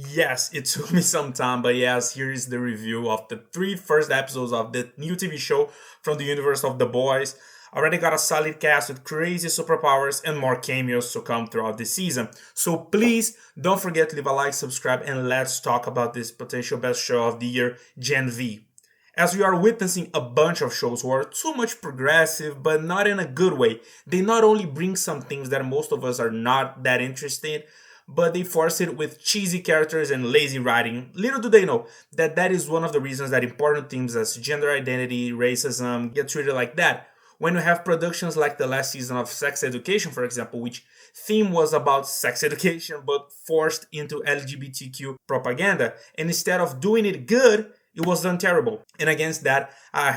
Yes, it took me some time, but yes, here is the review of the three first episodes of the new TV show from the universe of The Boys. Already got a solid cast with crazy superpowers and more cameos to come throughout the season. So please don't forget to leave a like, subscribe, and let's talk about this potential best show of the year, Gen V. As we are witnessing a bunch of shows who are too much progressive, but not in a good way, they not only bring some things that most of us are not that interested, but they force it with cheesy characters and lazy writing. Little do they know that that is one of the reasons that important themes as gender identity, racism get treated like that. When you have productions like the last season of Sex Education, for example, which theme was about sex education but forced into LGBTQ propaganda, and instead of doing it good, it was done terrible. And against that,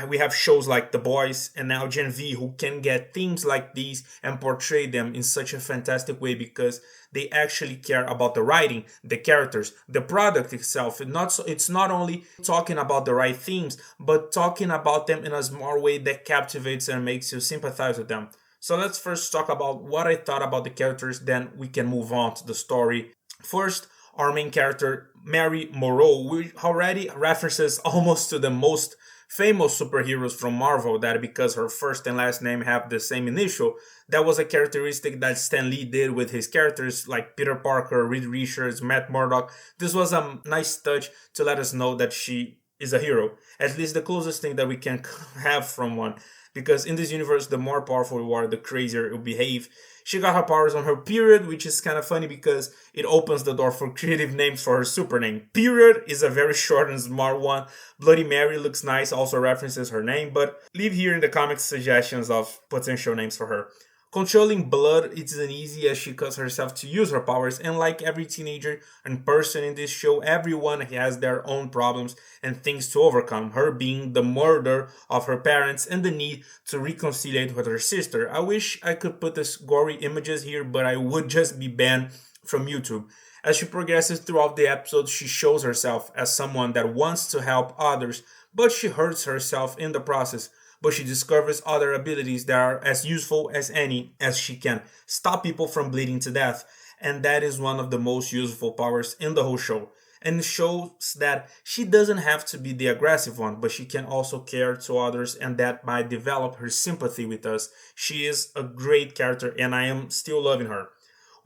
we have shows like The Boys and now Gen V who can get themes like these and portray them in such a fantastic way because they actually care about the writing, the characters, the product itself. It's not only talking about the right themes, but talking about them in a smart way that captivates and makes you sympathize with them. So let's first talk about what I thought about the characters, then we can move on to the story. First, our main character, Mary Moreau, which already references almost to the most famous superheroes from Marvel, that because her first and last name have the same initial, that was a characteristic that Stan Lee did with his characters like Peter Parker, Reed Richards, Matt Murdock. This was a nice touch to let us know that she is a hero, at least the closest thing that we can have from one. Because in this universe, the more powerful you are, the crazier you behave. She got her powers on her period, which is kind of funny because it opens the door for creative names for her super name. Period is a very short and smart one. Bloody Mary looks nice, also references her name, but leave here in the comments suggestions of potential names for her. Controlling blood isn't easy as she cuts herself to use her powers, and like every teenager and person in this show, everyone has their own problems and things to overcome. Her being the murder of her parents and the need to reconcile with her sister. I wish I could put this gory images here, but I would just be banned from YouTube. As she progresses throughout the episode, she shows herself as someone that wants to help others, but she hurts herself in the process, but she discovers other abilities that are as useful as any as she can stop people from bleeding to death. And that is one of the most useful powers in the whole show. And it shows that she doesn't have to be the aggressive one, but she can also care to others, and that might develop her sympathy with us. She is a great character, and I am still loving her.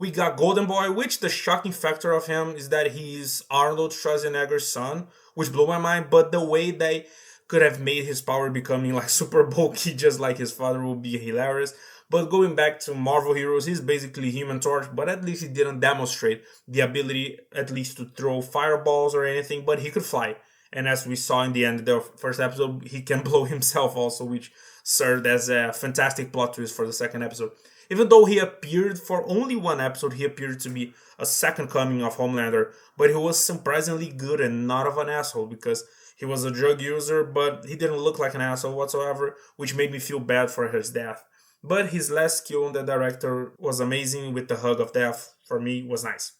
We got Golden Boy, which the shocking factor of him is that he's Arnold Schwarzenegger's son, which blew my mind, but the way they could have made his power becoming like super bulky just like his father would be hilarious. But going back to Marvel heroes, he's basically Human Torch, but at least he didn't demonstrate the ability at least to throw fireballs or anything, but he could fly. And as we saw in the end of the first episode, he can blow himself also, which served as a fantastic plot twist for the second episode. Even though he appeared for only one episode, he appeared to be a second coming of Homelander, but he was surprisingly good and not of an asshole because he was a drug user, but he didn't look like an asshole whatsoever, which made me feel bad for his death. But his last kill on the director was amazing with the hug of death. For me, was nice.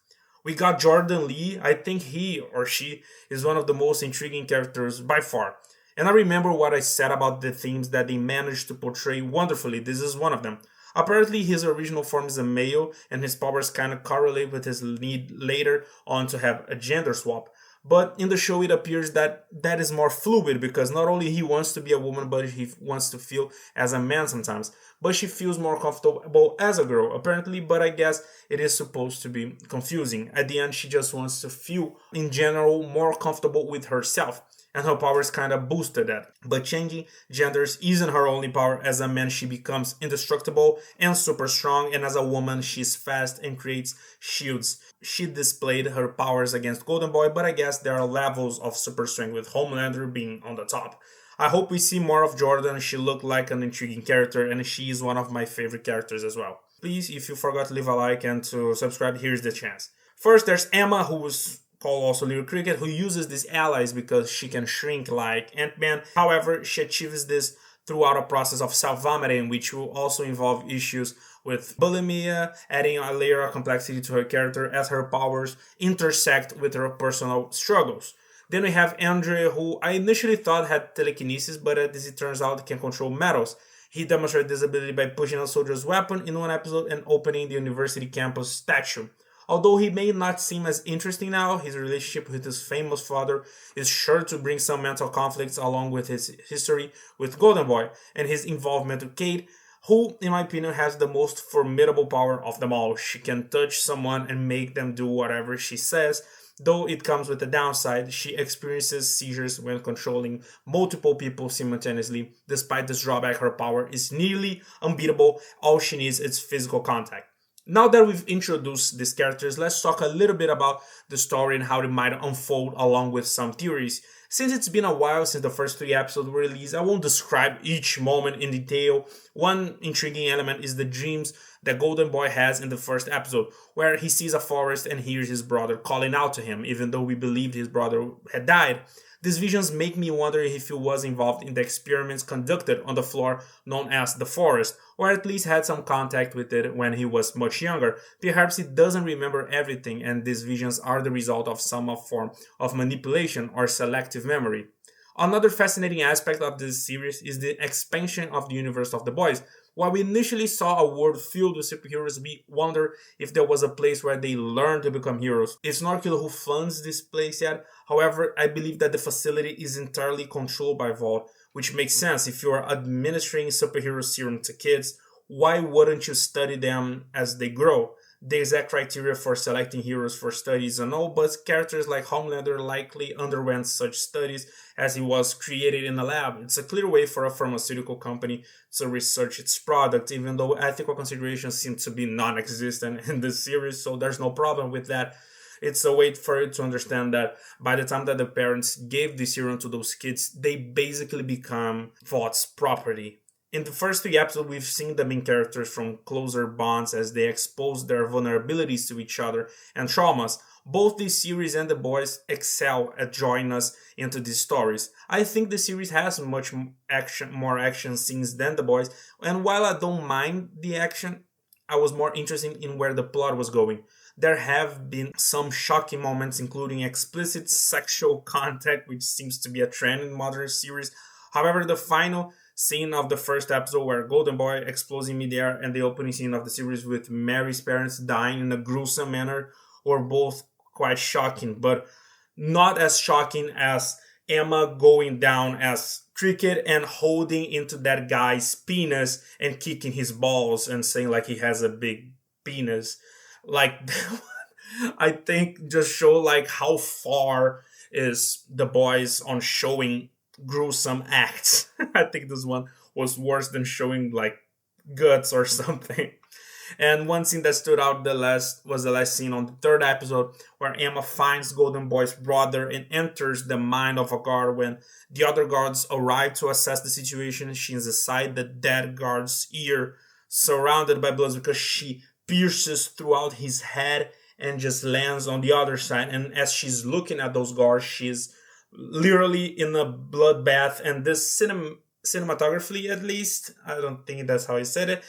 We got Jordan Lee. I think he or she is one of the most intriguing characters by far. And I remember what I said about the themes that they managed to portray wonderfully. This is one of them. Apparently, his original form is a male, and his powers kind of correlate with his need later on to have a gender swap. But in the show, it appears that that is more fluid because not only he wants to be a woman, but he wants to feel as a man sometimes. But she feels more comfortable as a girl, apparently. But I guess it is supposed to be confusing. At the end, she just wants to feel, in general, more comfortable with herself. And her powers kind of boosted that. But changing genders isn't her only power. As a man, she becomes indestructible and super strong, and as a woman, she's fast and creates shields. She displayed her powers against Golden Boy, but I guess there are levels of super strength with Homelander being on the top. I hope we see more of Jordan. She looked like an intriguing character, and she is one of my favorite characters as well. Please, if you forgot to leave a like and to subscribe, here's the chance. First, there's Emma, who's called also Little Cricket, who uses these allies because she can shrink like Ant-Man. However, she achieves this throughout a process of self-vomiting, which will also involve issues with bulimia, adding a layer of complexity to her character as her powers intersect with her personal struggles. Then we have Andre, who I initially thought had telekinesis, but as it turns out, can control metals. He demonstrated this ability by pushing a soldier's weapon in one episode and opening the university campus statue. Although he may not seem as interesting now, his relationship with his famous father is sure to bring some mental conflicts along with his history with Golden Boy and his involvement with Kate, who, in my opinion, has the most formidable power of them all. She can touch someone and make them do whatever she says, though it comes with a downside. She experiences seizures when controlling multiple people simultaneously. Despite this drawback, her power is nearly unbeatable. All she needs is physical contact. Now that we've introduced these characters, let's talk a little bit about the story and how it might unfold along with some theories. Since it's been a while since the first 3 episodes were released, I won't describe each moment in detail. One intriguing element is the dreams that Golden Boy has in the first episode, where he sees a forest and hears his brother calling out to him, even though we believed his brother had died. These visions make me wonder if he was involved in the experiments conducted on the floor known as the forest, or at least had some contact with it when he was much younger. Perhaps he doesn't remember everything, and these visions are the result of some form of manipulation or selective memory. Another fascinating aspect of this series is the expansion of the universe of the boys. While we initially saw a world filled with superheroes, we wonder if there was a place where they learn to become heroes. It's not clear who funds this place yet. However, I believe that the facility is entirely controlled by Vault, which makes sense. If you are administering superhero serum to kids, why wouldn't you study them as they grow? The exact criteria for selecting heroes for studies and all, but characters like Homelander likely underwent such studies as he was created in a lab. It's a clear way for a pharmaceutical company to research its product, even though ethical considerations seem to be non-existent in this series, so there's no problem with that. It's a way for you to understand that by the time that the parents gave the serum to those kids, they basically become Vaught's property. In the first 3 episodes, we've seen the main characters from closer bonds as they expose their vulnerabilities to each other and traumas. Both the series and the boys excel at drawing us into these stories. I think the series has much more action scenes than the boys, and while I don't mind the action, I was more interested in where the plot was going. There have been some shocking moments, including explicit sexual contact, which seems to be a trend in modern series. However, the final scene of the first episode where Golden Boy explodes in midair and the opening scene of the series with Mary's parents dying in a gruesome manner were both quite shocking, but not as shocking as Emma going down as Cricket and holding into that guy's penis and kicking his balls and saying like he has a big penis. Like I think just show like how far is the boys on showing gruesome acts. I think this one was worse than showing like guts or something. And one scene that stood out the last was the last scene on the 3rd episode where Emma finds Golden Boy's brother and enters the mind of a guard. When the other guards arrive to assess the situation, she is inside the dead guard's ear, surrounded by blood because she pierces throughout his head and just lands on the other side. And as she's looking at those guards, she's literally in a bloodbath. And this cinematography, at least, I don't think that's how he said it,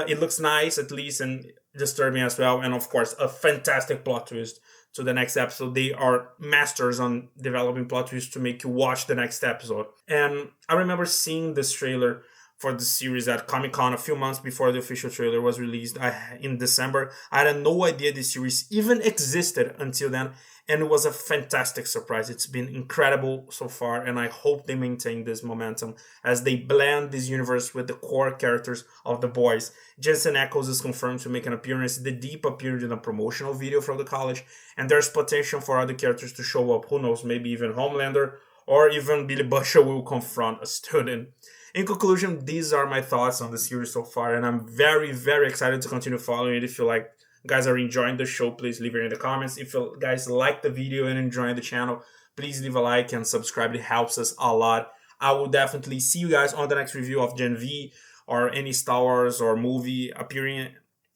it looks nice at least and disturbing as well. And of course, a fantastic plot twist to the next episode. They are masters on developing plot twists to make you watch the next episode. And I remember seeing this trailer for the series at Comic-Con a few months before the official trailer was released in December. I had no idea this series even existed until then, and it was a fantastic surprise. It's been incredible so far, and I hope they maintain this momentum as they blend this universe with the core characters of the boys. Jensen Ackles is confirmed to make an appearance. The Deep appeared in a promotional video from the college, and there's potential for other characters to show up. Who knows, maybe even Homelander, or even Billy Butcher will confront a student. In conclusion, these are my thoughts on the series so far, and I'm very, very excited to continue following it. If you guys are enjoying the show, please leave it in the comments. If you guys like the video and enjoying the channel, please leave a like and subscribe. It helps us a lot. I will definitely see you guys on the next review of Gen V or any Star Wars or movie appearing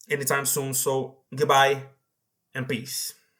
anytime soon. So goodbye and peace.